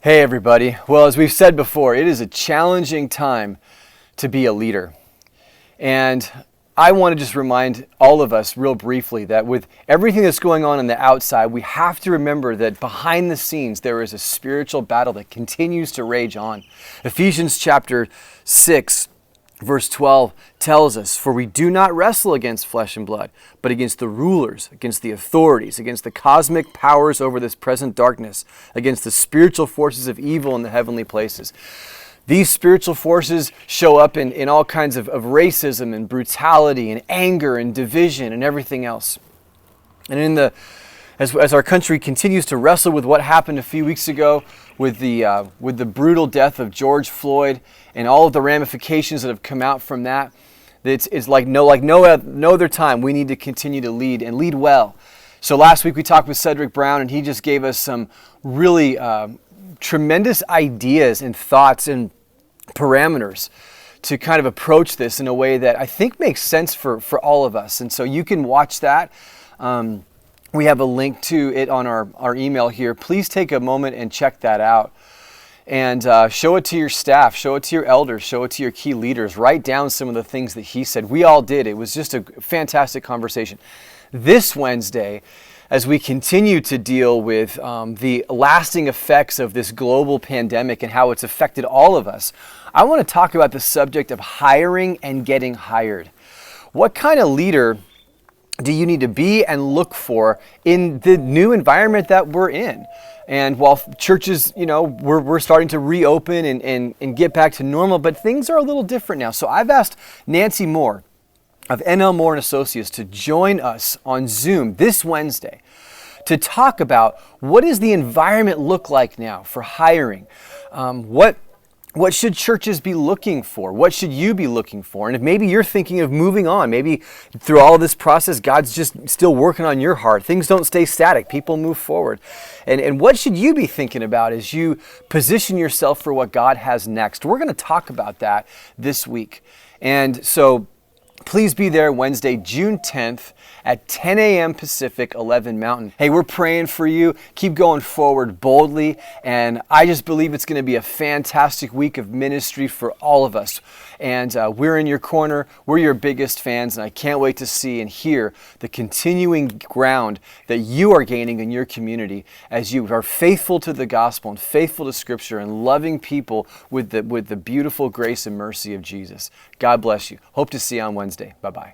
Hey everybody. Well, as we've said before, it is a challenging time to be a leader. And I want to just remind all of us real briefly that with everything that's going on the outside, we have to remember that behind the scenes there is a spiritual battle that continues to rage on. Ephesians chapter 6 verse 12 tells us, "For we do not wrestle against flesh and blood, but against the rulers, against the authorities, against the cosmic powers over this present darkness, against the spiritual forces of evil in the heavenly places." These spiritual forces show up in all kinds of racism and brutality and anger and division and everything else. And as our country continues to wrestle with what happened a few weeks ago with the brutal death of George Floyd and all of the ramifications that have come out from that, it's like no other time we need to continue to lead and lead well. So last week we talked with Cedric Brown, and he just gave us some really tremendous ideas and thoughts and parameters to kind of approach this in a way that I think makes sense for all of us. And so you can watch that. We have a link to it on our email here. Please take a moment and check that out. And show it to your staff, show it to your elders, show it to your key leaders. Write down some of the things that he said. We all did. It was just a fantastic conversation. This Wednesday, as we continue to deal with the lasting effects of this global pandemic and how it's affected all of us, I want to talk about the subject of hiring and getting hired. What kind of leader do you need to be and look for in the new environment that we're in? And while churches, we're starting to reopen and get back to normal, but things are a little different now. So I've asked Nancy Moore of NL Moore and Associates to join us on Zoom this Wednesday to talk about what does the environment look like now for hiring? What should churches be looking for? What should you be looking for? And if maybe you're thinking of moving on, maybe through all of this process, God's just still working on your heart. Things don't stay static. People move forward. And what should you be thinking about as you position yourself for what God has next? We're going to talk about that this week. And so please be there Wednesday, June 10th at 10 a.m. Pacific, 11 Mountain. Hey, we're praying for you. Keep going forward boldly. And I just believe it's going to be a fantastic week of ministry for all of us. And we're in your corner. We're your biggest fans. And I can't wait to see and hear the continuing ground that you are gaining in your community as you are faithful to the gospel and faithful to Scripture and loving people with the beautiful grace and mercy of Jesus. God bless you. Hope to see you on Wednesday. Bye-bye.